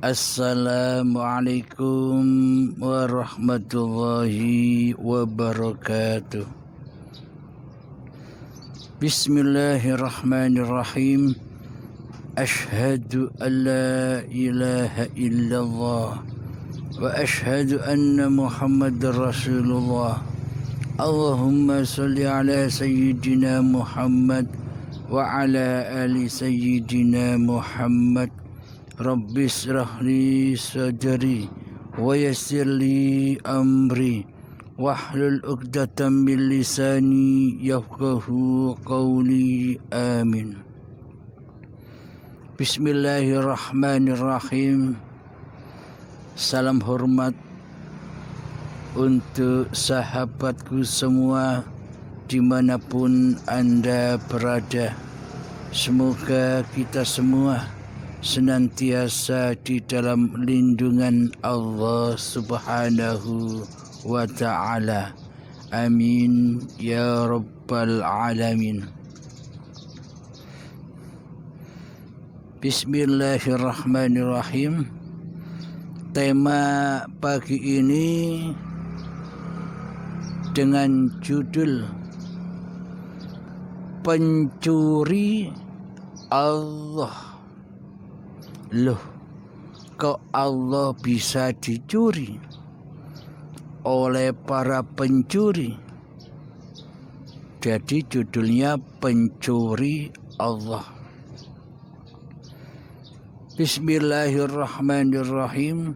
Assalamualaikum warahmatullahi wabarakatuh. Bismillahirrahmanirrahim. Ashhadu an la ilaha illallah wa ashhadu anna Muhammadar Rasulullah. Allahumma salli ala sayyidina Muhammad wa ala ali sayyidina Muhammad. Rabbi shrah li sadri wa yassir li amri wahlul 'uqdatam min lisani yafqahu qawli. Amin. Bismillahirrahmanirrahim. Salam hormat untuk sahabatku semua dimanapun Anda berada. Semoga kita semua senantiasa di dalam lindungan Allah Subhanahu wa ta'ala. Amin ya rabbal alamin. Bismillahirrahmanirrahim. Tema pagi ini dengan judul Pencuri Allah. Loh, kok Allah bisa dicuri oleh para pencuri? Jadi judulnya Pencuri Allah. Bismillahirrahmanirrahim.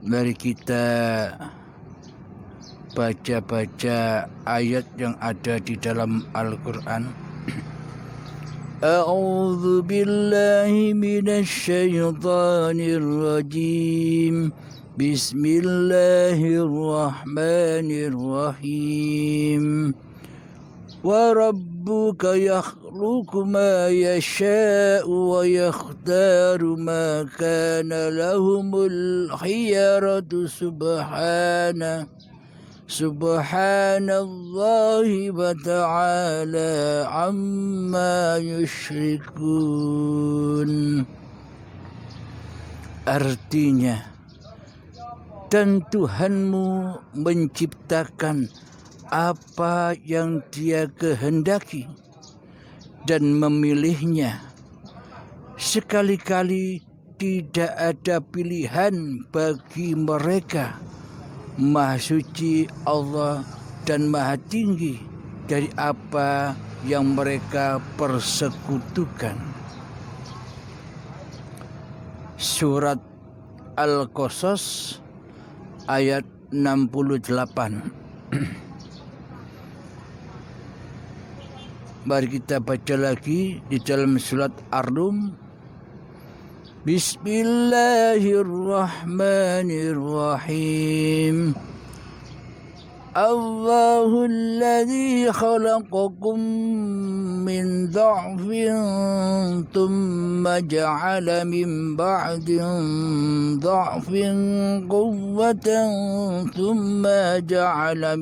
Mari kita baca-baca ayat yang ada di dalam Al-Quran. A'udzu billahi minasy syaithanir rajim. Bismillahirrahmanirrahim. Wa rabbuka yakhluqu ma yasha'u wa yakhtaru ma kana lahumul khiyaratu Subhanallahi wa ta'ala amma yusyrikun. Artinya, dan Tuhanmu menciptakan apa yang Dia kehendaki dan memilihnya. Sekali-kali tidak ada pilihan bagi mereka. Maha suci Allah dan maha tinggi dari apa yang mereka persekutukan. Surat Al-Qasas ayat 68. Mari kita baca lagi di dalam surat Ar-Rum. Bismillahirrahmanirrahim. Allahul ladzi khalaqakum min dha'fin thumma ja'ala min ba'di dha'fin quwwatan thumma ja'ala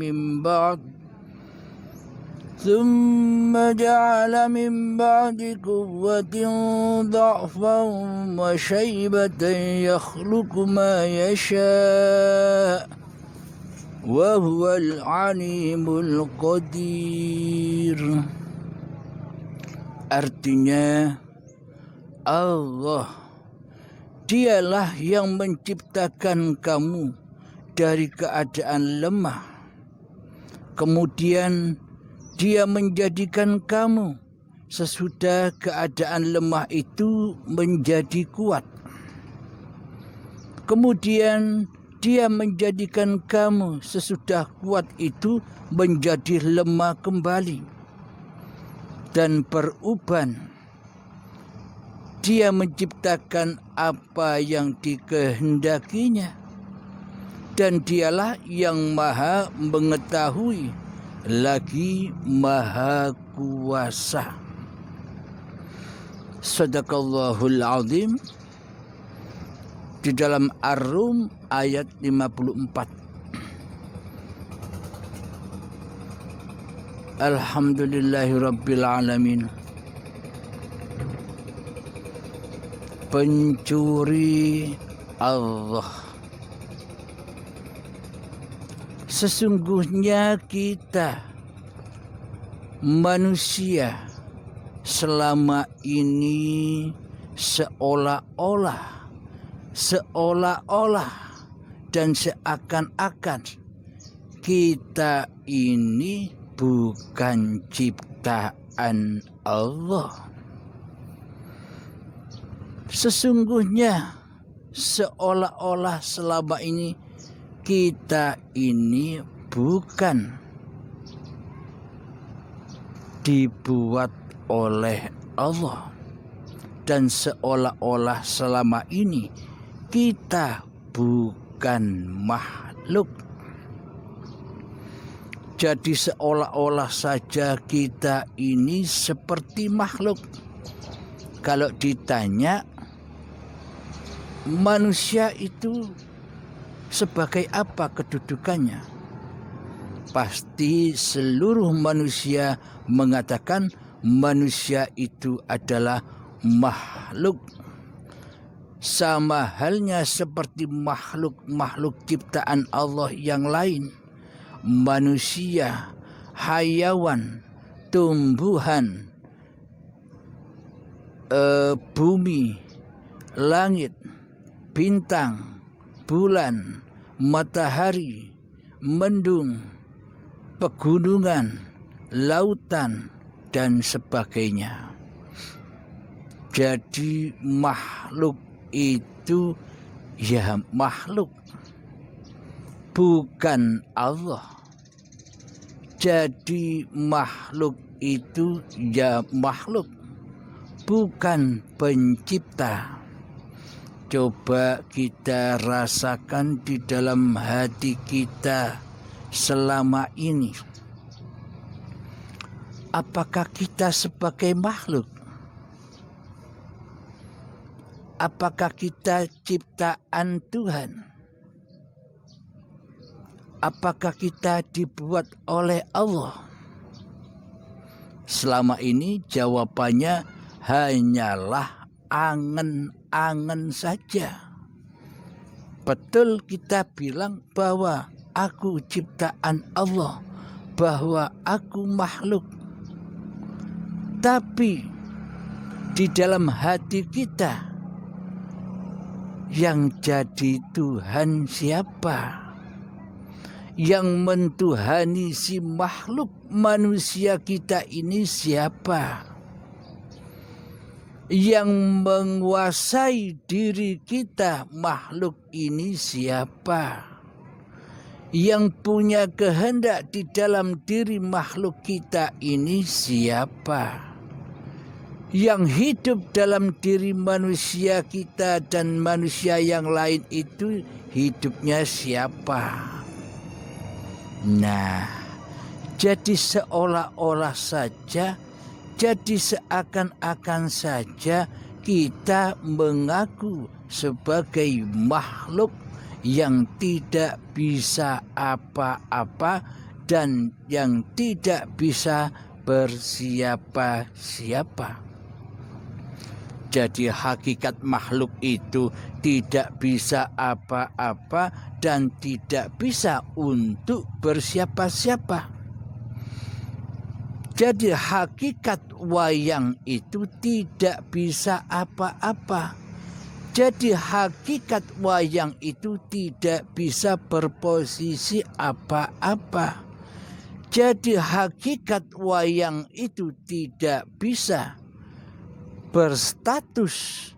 min ba'di quwwatin dha'fan wa shaybatan yakhluqu ma yasha' wa huwal alimul qadir. Artinya, Allah Dialah yang menciptakan kamu dari keadaan lemah, kemudian Dia menjadikan kamu sesudah keadaan lemah itu menjadi kuat. Kemudian Dia menjadikan kamu sesudah kuat itu menjadi lemah kembali dan beruban. Dia menciptakan apa yang dikehendakinya, dan Dialah yang maha mengetahui lagi maha kuasa. Sadaqallahul azim. Di dalam Ar-Rum ayat 54. Alhamdulillahirabbil alamin. pencuri Allah. Sesungguhnya kita manusia selama ini seolah-olah dan seakan-akan kita ini bukan ciptaan Allah. Sesungguhnya seolah-olah selama ini kita ini bukan dibuat oleh Allah, dan seolah-olah selama ini kita bukan makhluk. Jadi seolah-olah saja kita ini seperti makhluk. Kalau ditanya manusia itu sebagai apa kedudukannya, pasti seluruh manusia mengatakan manusia itu adalah makhluk. Sama halnya seperti makhluk-makhluk ciptaan Allah yang lain. Manusia, hayawan, tumbuhan, bumi, langit, bintang, bulan, matahari, mendung, pegunungan, lautan, dan sebagainya. Jadi makhluk itu ya makhluk, bukan Allah. Jadi makhluk itu ya makhluk, bukan pencipta. Coba kita rasakan di dalam hati kita selama ini. Apakah kita sebagai makhluk? Apakah kita ciptaan Tuhan? Apakah kita dibuat oleh Allah? Selama ini jawabannya hanyalah angan-angan saja. Betul kita bilang bahwa aku ciptaan Allah, bahwa aku makhluk. Tapi di dalam hati kita yang jadi Tuhan siapa? Yang mentuhani si makhluk manusia kita ini siapa? Yang menguasai diri kita makhluk ini siapa? Yang punya kehendak di dalam diri makhluk kita ini siapa? Yang hidup dalam diri manusia kita dan manusia yang lain itu hidupnya siapa? Nah, jadi seolah-olah saja, jadi seakan-akan saja kita mengaku sebagai makhluk yang tidak bisa apa-apa dan yang tidak bisa bersiapa-siapa. Jadi hakikat makhluk itu tidak bisa apa-apa dan tidak bisa untuk bersiapa-siapa. Jadi hakikat wayang itu tidak bisa apa-apa. Jadi hakikat wayang itu tidak bisa berposisi apa-apa. Jadi hakikat wayang itu tidak bisa berstatus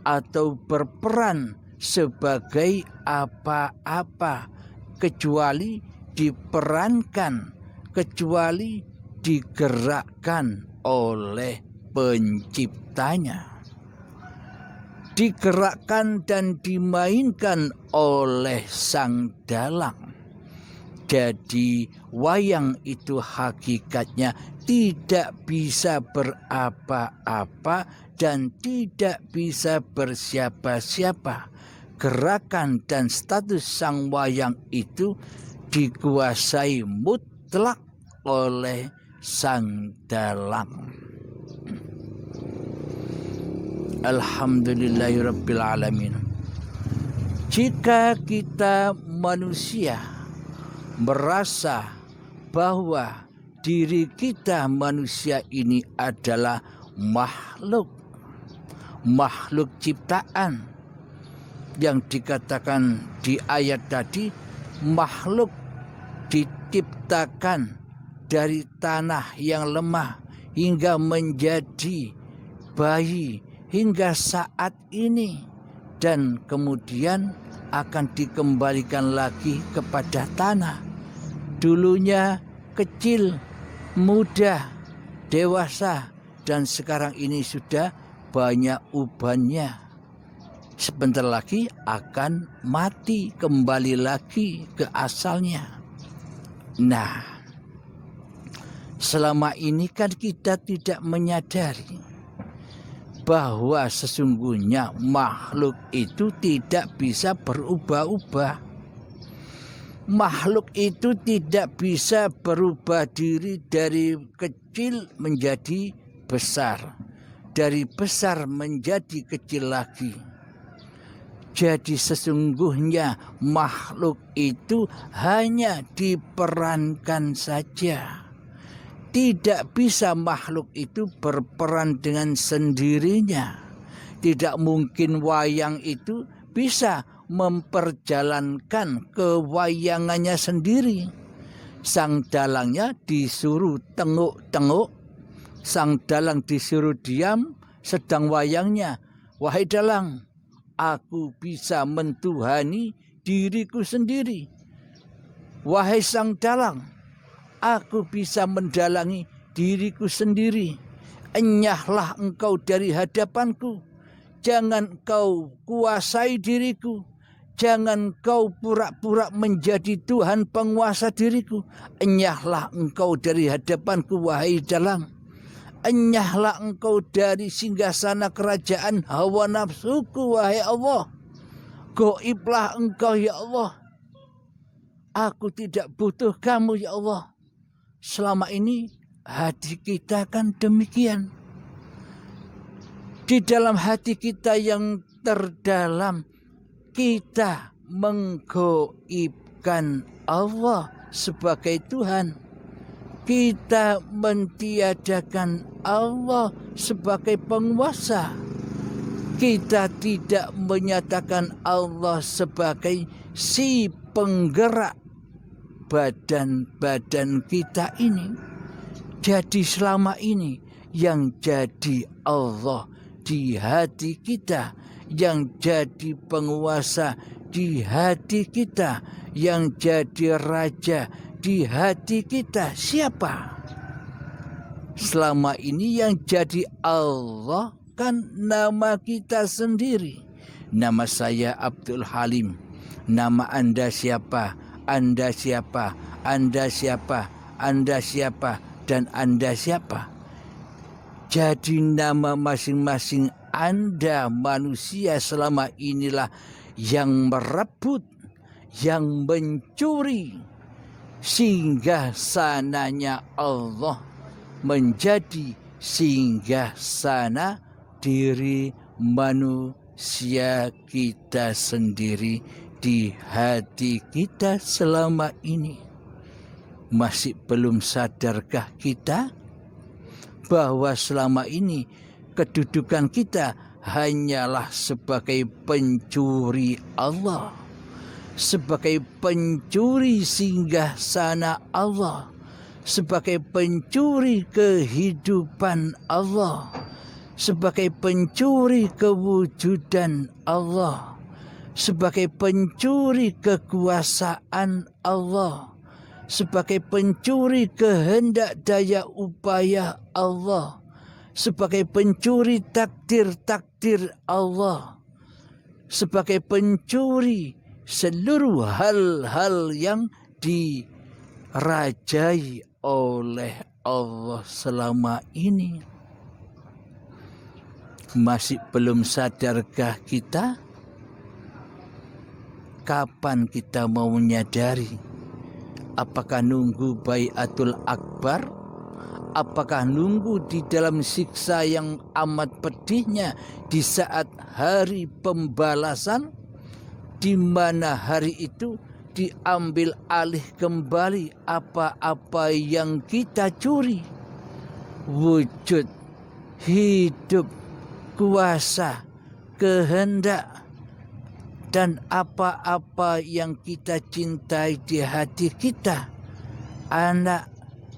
atau berperan sebagai apa-apa kecuali diperankan, kecuali digerakkan oleh penciptanya, digerakkan dan dimainkan oleh sang dalang. Jadi wayang itu hakikatnya tidak bisa berapa-apa dan tidak bisa bersiapa-siapa. Gerakan dan status sang wayang itu dikuasai mutlak oleh sang dalang. Alhamdulillahirabbil alamin. Jika kita manusia merasa bahwa diri kita manusia ini adalah makhluk ciptaan yang dikatakan di ayat tadi, makhluk diciptakan dari tanah yang lemah hingga menjadi bayi hingga saat ini, dan kemudian akan dikembalikan lagi kepada tanah. Dulunya kecil, muda, dewasa, dan sekarang ini sudah banyak ubannya. Sebentar lagi akan mati, kembali lagi ke asalnya. Nah, selama ini kan kita tidak menyadari bahwa sesungguhnya makhluk itu tidak bisa berubah-ubah. Makhluk itu tidak bisa berubah diri dari kecil menjadi besar, dari besar menjadi kecil lagi. Jadi sesungguhnya makhluk itu hanya diperankan saja. Tidak bisa makhluk itu berperan dengan sendirinya. Tidak mungkin wayang itu bisa memperjalankan kewayangannya sendiri. Sang dalangnya disuruh tenguk-tenguk, sang dalang disuruh diam, sedang wayangnya, wahai dalang, aku bisa mentuhani diriku sendiri. Wahai sang dalang, aku bisa mendalangi diriku sendiri. Enyahlah engkau dari hadapanku. Jangan kau kuasai diriku. Jangan kau pura-pura menjadi Tuhan penguasa diriku. Enyahlah engkau dari hadapanku, wahai dalang. Enyahlah engkau dari singgasana kerajaan hawa nafsuku, wahai Allah. Goiblah engkau, ya Allah. Aku tidak butuh kamu, ya Allah. Selama ini hati kita kan demikian. Di dalam hati kita yang terdalam, kita menggoibkan Allah sebagai Tuhan. Kita mentiadakan Allah sebagai penguasa. Kita tidak menyatakan Allah sebagai si penggerak badan-badan kita ini. Jadi selama ini yang jadi Allah di hati kita, yang jadi penguasa di hati kita, yang jadi raja di hati kita, siapa? Selama ini yang jadi Allah kan nama kita sendiri. Nama saya Abdul Halim. Nama Anda siapa? Anda siapa? Anda siapa? Anda siapa? Dan Anda siapa? Jadi nama masing-masing Anda manusia selama inilah yang merebut, yang mencuri singgah sananya Allah menjadi singgah sana diri manusia kita sendiri di hati kita selama ini. Masih belum sadarkah kita bahwa selama ini kedudukan kita hanyalah sebagai pencuri Allah, sebagai pencuri singgah sana Allah, sebagai pencuri kehidupan Allah, sebagai pencuri kewujudan Allah, sebagai pencuri kekuasaan Allah, sebagai pencuri kehendak daya upaya Allah, sebagai pencuri takdir-takdir Allah, sebagai pencuri seluruh hal-hal yang dirajai oleh Allah selama ini. Masih belum sadarkah kita? Kapan kita mau menyadari? Apakah nunggu Baiatul Akbar? Apakah nunggu di dalam siksa yang amat pedihnya di saat hari pembalasan, di mana hari itu diambil alih kembali apa-apa yang kita curi, wujud, hidup, kuasa, kehendak, dan apa-apa yang kita cintai di hati kita, anak,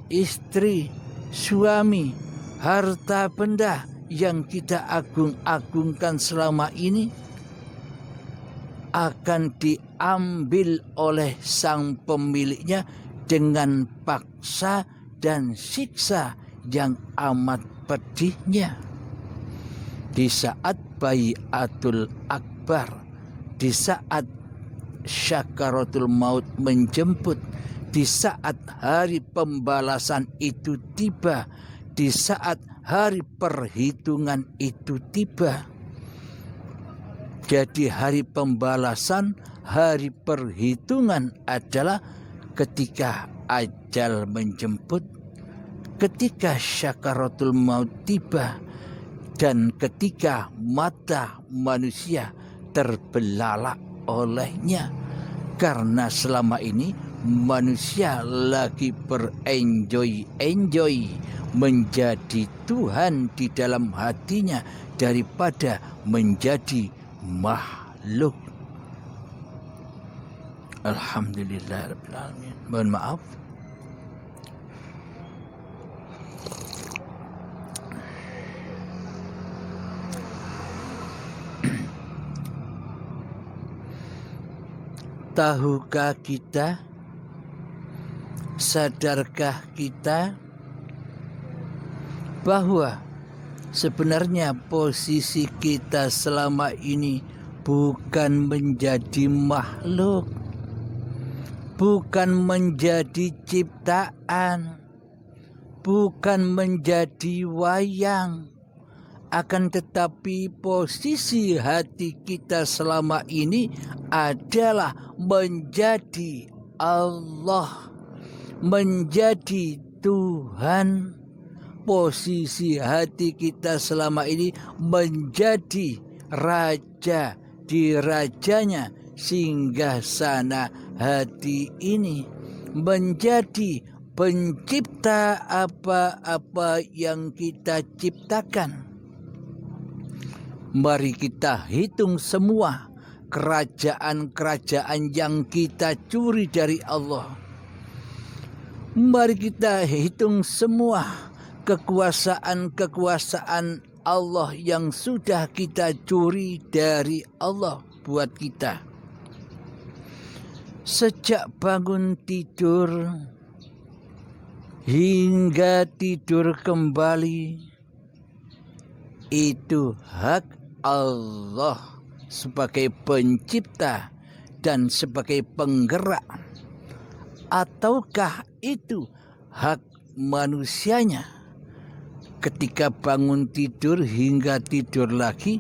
istri, suami, harta benda yang kita agung-agungkan selama ini akan diambil oleh sang pemiliknya dengan paksa dan siksa yang amat pedihnya. Di saat Bai'atul Akbar, di saat syakaratul maut menjemput, di saat hari pembalasan itu tiba, di saat hari perhitungan itu tiba. Jadi hari pembalasan, hari perhitungan adalah ketika ajal menjemput, ketika syakaratul maut tiba, dan ketika mata manusia terbelalak olehnya. Karena selama ini manusia lagi berenjoy menjadi Tuhan di dalam hatinya daripada menjadi makhluk. Alhamdulillahirrahmanirrahim. Mohon maaf. Tahukah kita, sadarkah kita bahwa sebenarnya posisi kita selama ini bukan menjadi makhluk, bukan menjadi ciptaan, bukan menjadi wayang, akan tetapi posisi hati kita selama ini adalah menjadi Allah, menjadi Tuhan. Posisi hati kita selama ini menjadi raja di rajanya singgasana hati ini, menjadi pencipta apa-apa yang kita ciptakan. Mari kita hitung semua kerajaan-kerajaan yang kita curi dari Allah. Mari kita hitung semua kekuasaan-kekuasaan Allah yang sudah kita curi dari Allah buat kita. Sejak bangun tidur hingga tidur kembali, itu hak Allah sebagai pencipta dan sebagai penggerak, ataukah itu hak manusianya? Ketika bangun tidur hingga tidur lagi,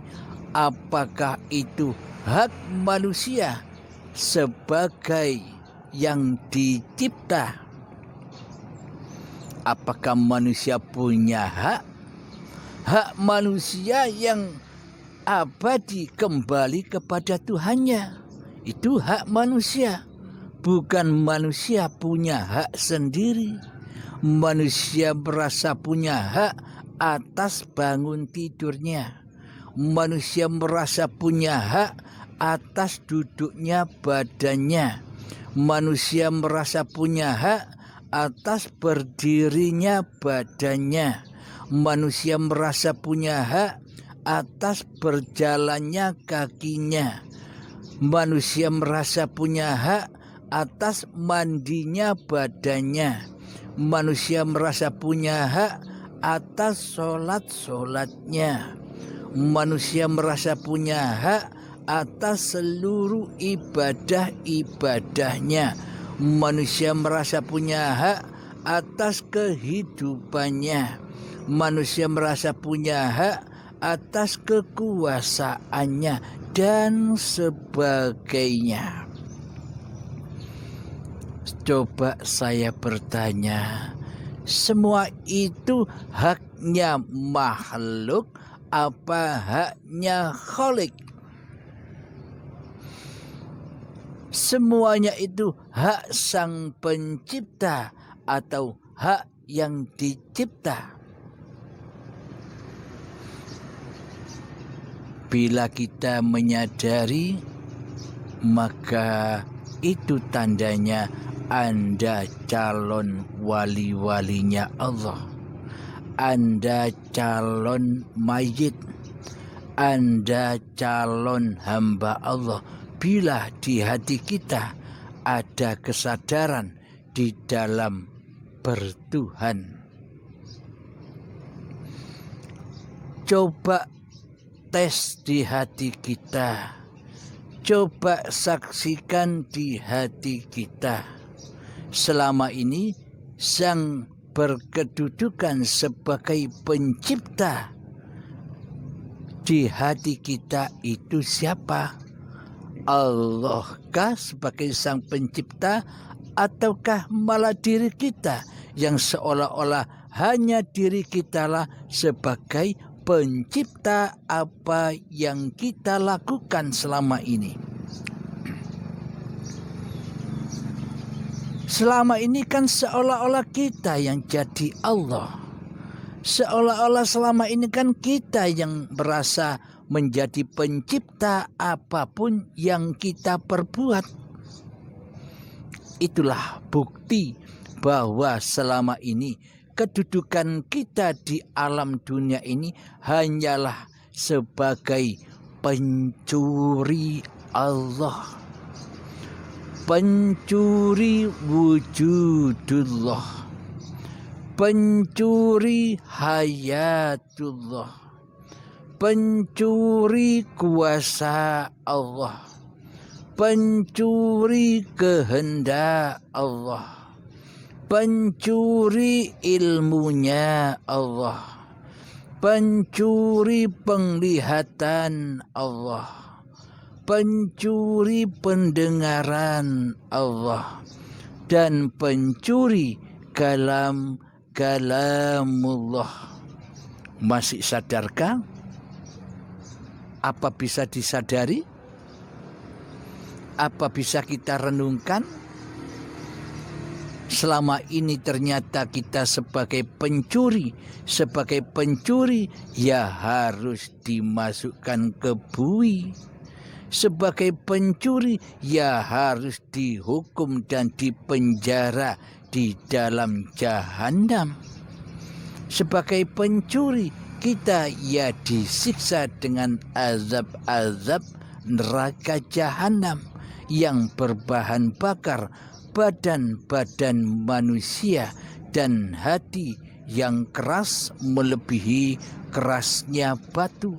apakah itu hak manusia sebagai yang dicipta? Apakah manusia punya hak? Hak manusia yang abadi kembali kepada Tuhannya. Itu hak manusia. Bukan manusia punya hak sendiri. Manusia merasa punya hak atas bangun tidurnya. Manusia merasa punya hak atas duduknya badannya. Manusia merasa punya hak atas berdirinya badannya. Manusia merasa punya hak atas berjalannya kakinya. Manusia merasa punya hak atas mandinya badannya. Manusia merasa punya hak atas sholat-sholatnya. Manusia merasa punya hak atas seluruh ibadah-ibadahnya. Manusia merasa punya hak atas kehidupannya. Manusia merasa punya hak atas kekuasaannya dan sebagainya. Coba saya bertanya, Semua itu haknya makhluk apa haknya Khalik? Semuanya itu hak sang pencipta atau hak yang dicipta. Bila kita menyadari, maka itu tandanya Anda calon wali-walinya Allah. Anda calon mayit. Anda calon hamba Allah. Bila di hati kita ada kesadaran di dalam bertuhan. Coba tes di hati kita. Coba saksikan di hati kita. Selama ini sang berkedudukan sebagai pencipta di hati kita itu siapa? Allahkah sebagai sang pencipta, ataukah malah diri kita yang seolah-olah hanya diri kitalah sebagai pencipta apa yang kita lakukan selama ini? Selama ini kan seolah-olah kita yang jadi Allah. Seolah-olah selama ini kan kita yang merasa menjadi pencipta apapun yang kita perbuat. Itulah bukti bahwa selama ini kedudukan kita di alam dunia ini hanyalah sebagai pencuri Allah, pencuri wujudullah, pencuri hayatullah, pencuri kuasa Allah, pencuri kehendak Allah, pencuri ilmunya Allah, pencuri penglihatan Allah, pencuri pendengaran Allah, dan pencuri kalamullah. Masih sadarkah? Apa bisa disadari? Apa bisa kita renungkan? Selama ini ternyata kita sebagai pencuri ya harus dimasukkan ke bui. Sebagai pencuri ya harus dihukum dan dipenjara di dalam jahanam. Sebagai pencuri kita ya disiksa dengan azab-azab neraka jahanam yang berbahan bakar badan-badan manusia dan hati yang keras melebihi kerasnya batu.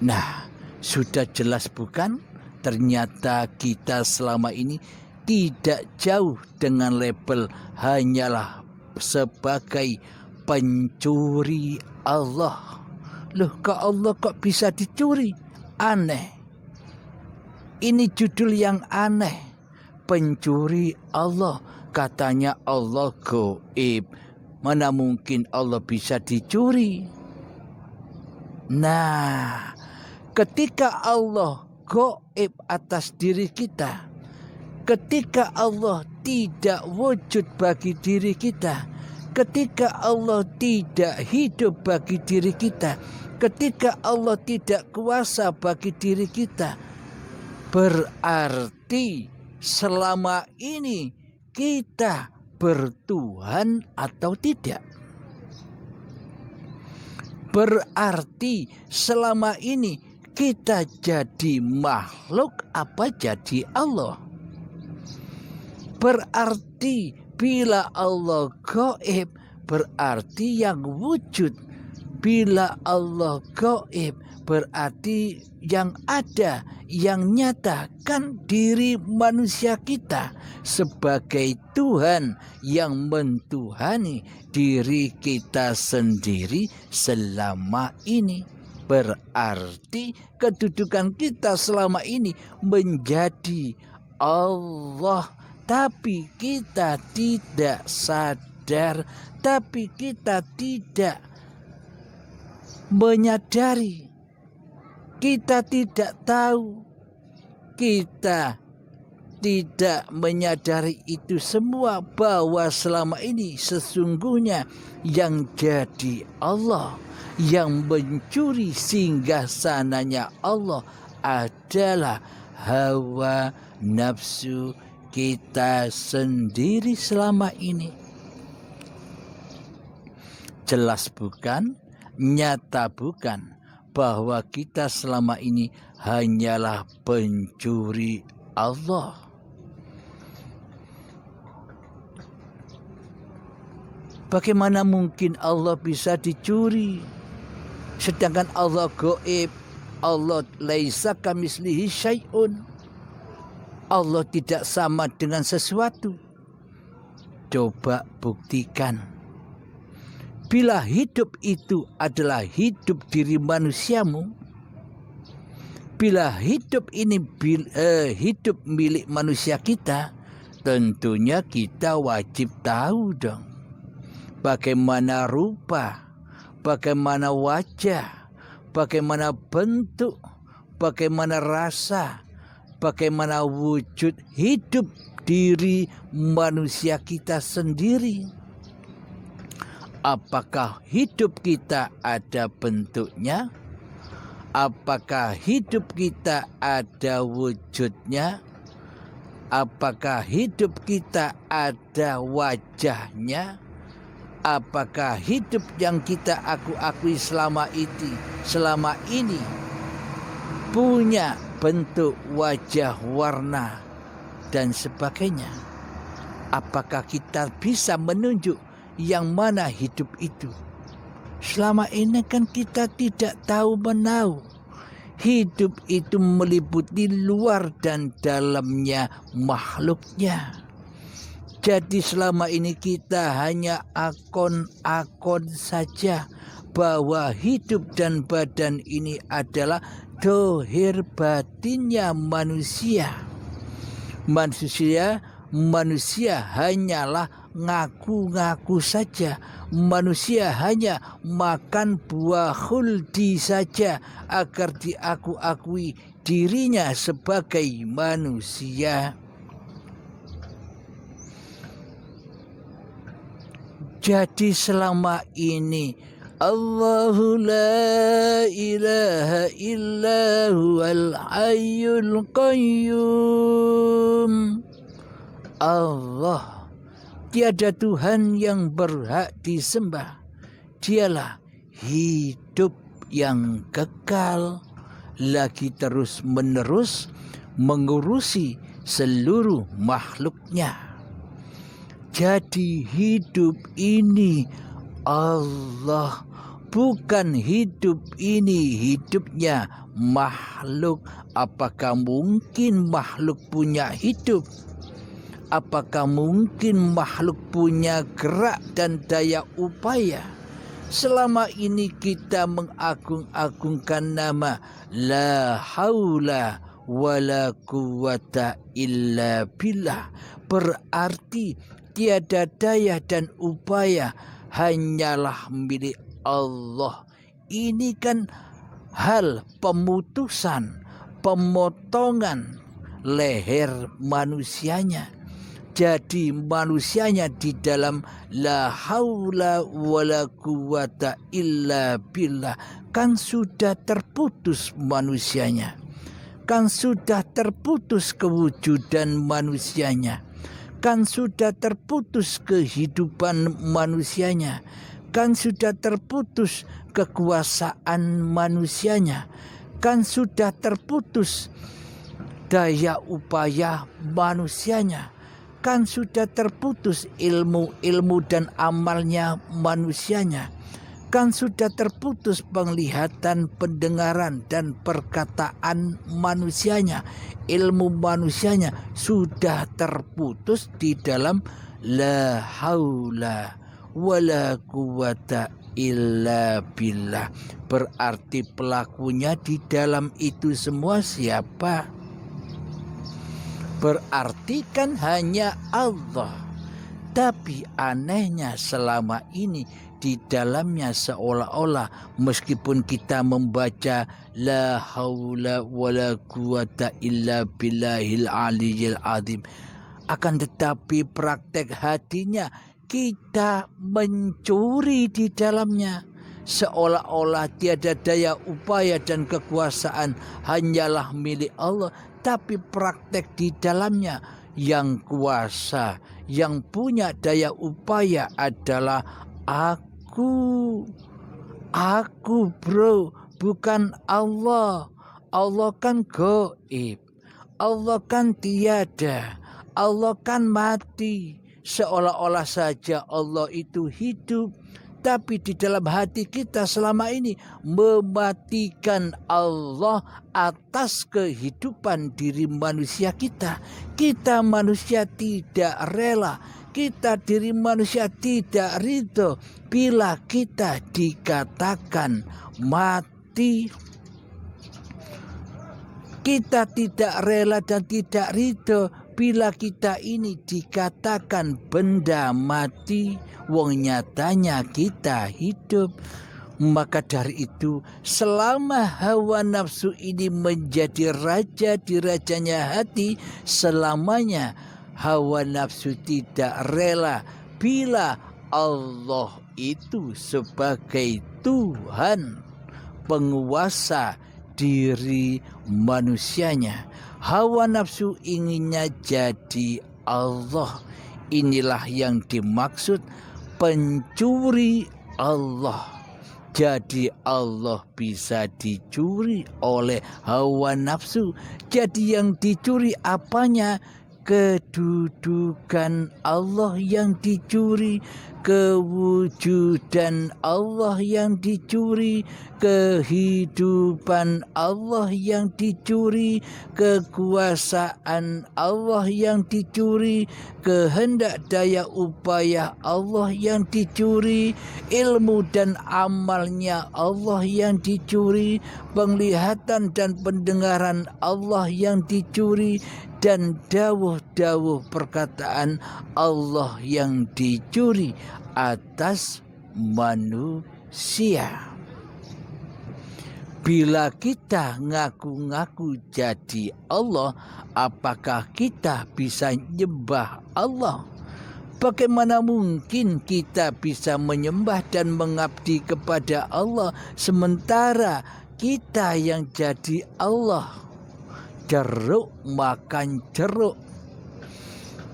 Nah, sudah jelas bukan? Ternyata kita selama ini tidak jauh dengan label hanyalah sebagai pencuri Allah. Loh, kok Allah kok bisa dicuri? Aneh. Ini judul yang aneh. Pencuri Allah. Katanya Allah gaib. Mana mungkin Allah bisa dicuri? Nah, ketika Allah gaib atas diri kita, ketika Allah tidak wujud bagi diri kita, ketika Allah tidak hidup bagi diri kita, ketika Allah tidak kuasa bagi diri kita, berarti selama ini kita bertuhan atau tidak? Berarti selama ini kita jadi makhluk apa jadi Allah? Berarti bila Allah gaib, berarti yang wujud. Bila Allah gaib, berarti yang ada, yang nyata kan diri manusia kita sebagai Tuhan yang mentuhani diri kita sendiri selama ini. Berarti kedudukan kita selama ini menjadi Allah tapi kita tidak sadar, tapi kita tidak menyadari, kita tidak tahu, kita tidak menyadari itu semua, bahwa selama ini sesungguhnya yang jadi Allah, yang mencuri singgasananya Allah adalah hawa nafsu kita sendiri selama ini. Jelas bukan, nyata bukan, bahwa kita selama ini hanyalah pencuri Allah. Bagaimana mungkin Allah bisa dicuri? Sedangkan Allah gaib, Allah laisa kamislihi syai'un. Allah tidak sama dengan sesuatu. Coba buktikan. Bila hidup itu adalah hidup diri manusiamu, bila hidup ini hidup milik manusia kita, tentunya kita wajib tahu dong bagaimana rupa, bagaimana wajah, bagaimana bentuk, bagaimana rasa, bagaimana wujud hidup diri manusia kita sendiri. Apakah hidup kita ada bentuknya? Apakah hidup kita ada wujudnya? Apakah hidup kita ada wajahnya? Apakah hidup yang kita akui selama ini punya bentuk, wajah, warna, dan sebagainya? Apakah kita bisa menunjuk yang mana hidup itu? Selama ini kan kita tidak tahu menahu. Hidup itu meliputi luar dan dalamnya makhluknya. Jadi selama ini kita hanya akon-akon saja bahwa hidup dan badan ini adalah dohir batinnya manusia. Manusia hanyalah ngaku-ngaku saja. Manusia hanya makan buah khuldi saja agar diakui dirinya sebagai manusia. Jadi selama ini Allahu la ilaha illa huwal hayyul qayyum. Allah, tiada Tuhan yang berhak disembah. Dialah hidup yang kekal, lagi terus menerus mengurusi seluruh makhluknya. Jadi hidup ini Allah, bukan hidup ini hidupnya makhluk. Apakah mungkin makhluk punya hidup? Apakah mungkin makhluk punya gerak dan daya upaya? Selama ini kita mengagung-agungkan nama la haula wala quwata illa billah, berarti tiada daya dan upaya, hanyalah milik Allah. Ini kan hal pemutusan, pemotongan leher manusianya. Jadi manusianya di dalam la haula wala quwata illa billah kan sudah terputus manusianya. Kan sudah terputus kewujudan manusianya. Kan sudah terputus kehidupan manusianya. Kan sudah terputus kekuasaan manusianya. Kan sudah terputus daya upaya manusianya. Kan sudah terputus ilmu dan amalnya manusianya. Kan sudah terputus penglihatan, pendengaran, dan perkataan manusianya. Ilmu manusianya sudah terputus di dalam la haula wala quwata illa billah. Berarti pelakunya di dalam itu semua siapa? berarti kan hanya Allah. Tapi anehnya selama ini di dalamnya seolah-olah meskipun kita membaca la haula wala quwata illa billahil aliyyil azim, akan tetapi praktek hatinya kita mencuri di dalamnya. Seolah-olah tiada daya upaya dan kekuasaan hanyalah milik Allah, tapi praktek di dalamnya yang kuasa, yang punya daya upaya adalah aku bro, bukan Allah. Allah kan gaib, Allah kan tiada, Allah kan mati. Seolah-olah saja Allah itu hidup, tapi di dalam hati kita selama ini mematikan Allah atas kehidupan diri manusia kita. Kita manusia tidak rela, kita diri manusia tidak ridho bila kita dikatakan mati. Kita tidak rela dan tidak ridho bila kita ini dikatakan benda mati, wong nyatanya kita hidup. Maka dari itu, selama hawa nafsu ini menjadi raja di rajanya hati, selamanya hawa nafsu tidak rela bila Allah itu sebagai Tuhan penguasa diri manusianya. Hawa nafsu inginnya jadi Allah. Inilah yang dimaksud pencuri Allah. Jadi Allah bisa dicuri oleh hawa nafsu. Jadi yang dicuri apanya? Kedudukan Allah yang dicuri, kewujudan Allah yang dicuri, kehidupan Allah yang dicuri, kekuasaan Allah yang dicuri, kehendak daya upaya Allah yang dicuri, ilmu dan amalnya Allah yang dicuri, penglihatan dan pendengaran Allah yang dicuri, dan dawuh-dawuh perkataan Allah yang dicuri atas manusia. Bila kita ngaku-ngaku jadi Allah, apakah kita bisa nyembah Allah? Bagaimana mungkin kita bisa menyembah dan mengabdi kepada Allah sementara kita yang jadi Allah? Jeruk makan jeruk.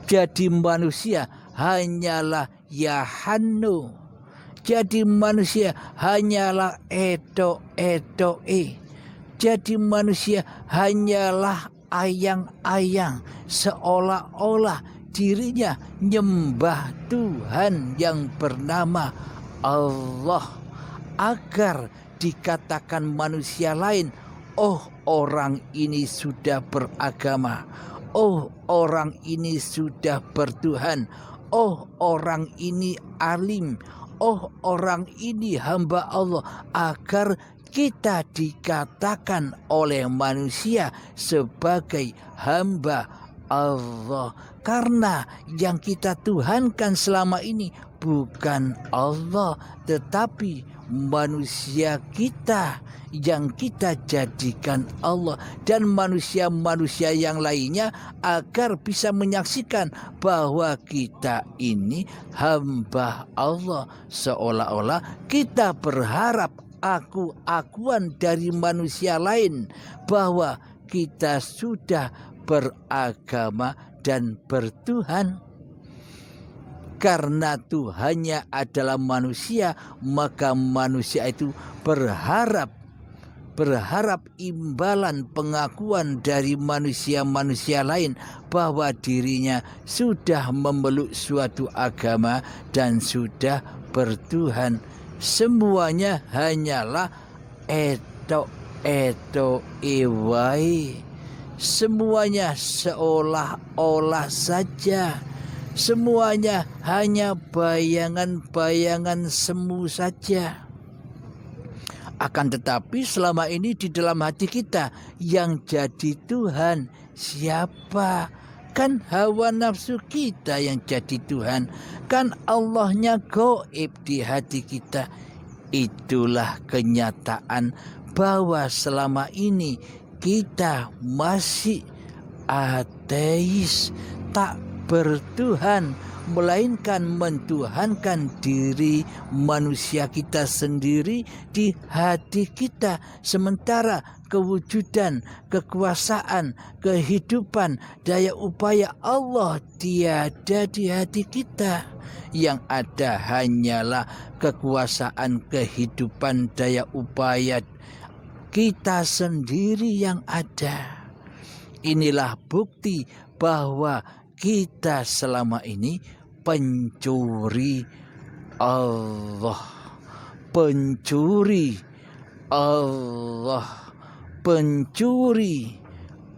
Jadi manusia hanyalah yahanu. Jadi manusia hanyalah edo-edoe. Jadi manusia hanyalah ayang-ayang. Seolah-olah dirinya nyembah Tuhan yang bernama Allah. Agar dikatakan manusia lain, oh orang ini sudah beragama, oh orang ini sudah bertuhan, oh orang ini alim, oh orang ini hamba Allah, agar kita dikatakan oleh manusia sebagai hamba Allah. Karena yang kita tuhankan selama ini bukan Allah, tetapi manusia kita yang kita jadikan Allah, dan manusia-manusia yang lainnya agar bisa menyaksikan bahwa kita ini hamba Allah. Seolah-olah kita berharap aku-akuan dari manusia lain bahwa kita sudah beragama dan bertuhan. Karena Tuhannya adalah manusia, maka manusia itu berharap imbalan pengakuan dari manusia-manusia lain bahwa dirinya sudah memeluk suatu agama dan sudah bertuhan. Semuanya hanyalah eto ewai. Semuanya seolah-olah saja. Semuanya hanya bayangan-bayangan semu saja. Akan tetapi selama ini di dalam hati kita yang jadi Tuhan siapa? Kan hawa nafsu kita yang jadi Tuhan. Kan Allahnya gaib di hati kita. Itulah kenyataan bahwa selama ini kita masih ateis, tak bertuhan, melainkan mentuhankan diri manusia kita sendiri di hati kita. Sementara kewujudan, kekuasaan, kehidupan, daya upaya Allah tiada di hati kita. Yang ada hanyalah kekuasaan, kehidupan, daya upaya kita sendiri yang ada. Inilah bukti bahwa kita selama ini pencuri Allah, pencuri Allah, pencuri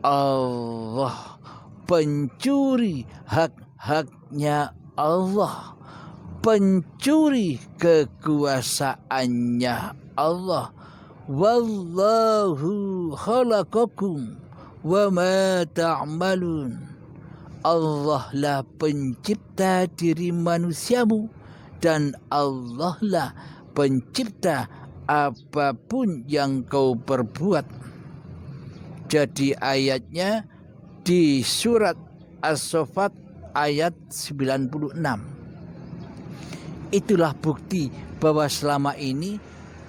Allah, pencuri hak-haknya Allah, pencuri kekuasaannya Allah. Wallahu khalaqakum wa ma ta'malun. Allah lah pencipta diri manusiamu dan Allah lah pencipta apapun yang kau perbuat. Jadi ayatnya di surat As-Saffat ayat 96. Itulah bukti bahwa selama ini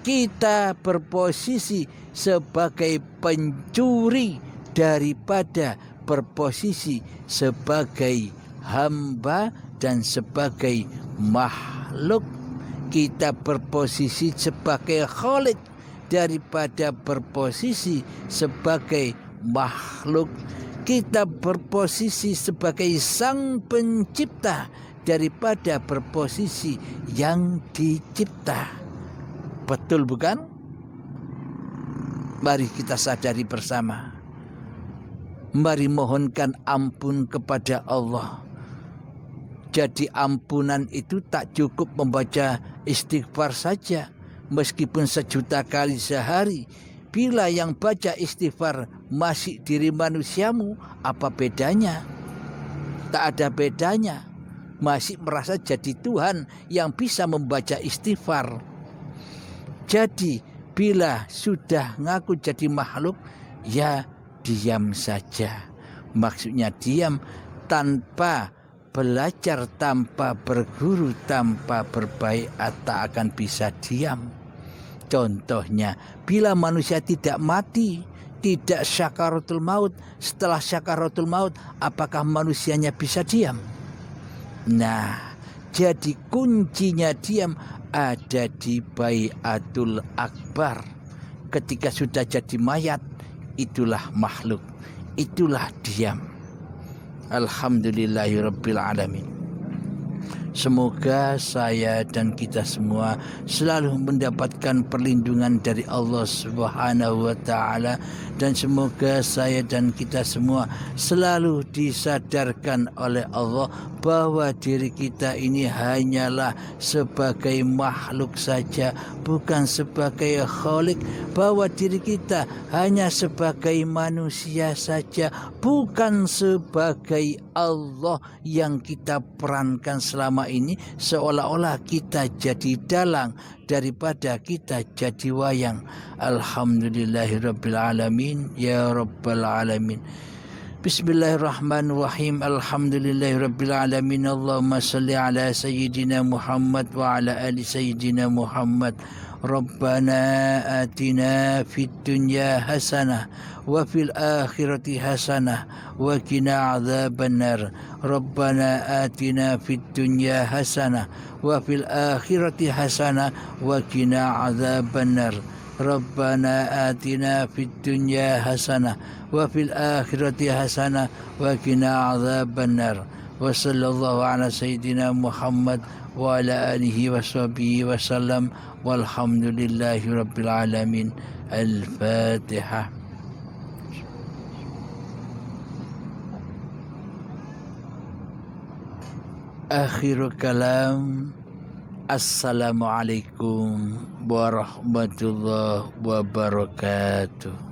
kita berposisi sebagai pencuri daripada berposisi sebagai hamba dan sebagai makhluk. Kita berposisi sebagai khalik daripada berposisi sebagai makhluk. Kita berposisi sebagai sang pencipta daripada berposisi yang dicipta. Betul bukan? Mari kita sadari bersama. Mari mohonkan ampun kepada Allah. Jadi ampunan itu tak cukup membaca istighfar saja. Meskipun 1.000.000 kali sehari. Bila yang baca istighfar masih diri manusiamu, apa bedanya? Tak ada bedanya. Masih merasa jadi Tuhan yang bisa membaca istighfar. Jadi bila sudah ngaku jadi makhluk, ya diam saja. Maksudnya diam tanpa belajar, tanpa berguru, tanpa berbaiat, tak akan bisa diam. Contohnya, bila manusia tidak mati, tidak syakaratul maut, setelah syakaratul maut, apakah manusianya bisa diam? Nah, jadi kuncinya diam ada di baiatul akbar. Ketika sudah jadi mayat, itulah makhluk, itulah diam. Alhamdulillahirabbil alamin. Semoga saya dan kita semua selalu mendapatkan perlindungan dari Allah Subhanahu wa taala, dan semoga saya dan kita semua selalu disadarkan oleh Allah bahwa diri kita ini hanyalah sebagai makhluk saja, bukan sebagai khalik, bahwa diri kita hanya sebagai manusia saja, bukan sebagai Allah yang kita perankan selama ini, seolah-olah kita jadi dalang daripada kita jadi wayang. Alhamdulillahirabbil alamin ya rabbal alamin. Bismillahirrahmanirrahim. Alhamdulillahirabbil alamin. Allahumma salli ala sayyidina Muhammad wa ala ali sayyidina Muhammad. Rabbana atina fid dunya hasanah wa fil akhirati hasanah wa qina adzabannar. Rabbana atina fid dunya hasanah wa fil akhirati hasanah wa qina adzabannar. Rabbana atina fid dunya hasanah wa fil akhirati hasanah wa qina adzabannar. Wa sallallahu ala sayyidina Muhammad wa ala alihi wa sahbihi wa sallam. Walhamdulillahi rabbil alamin. Al-Fatihah. Akhirul kalam. Assalamualaikum warahmatullahi wabarakatuh.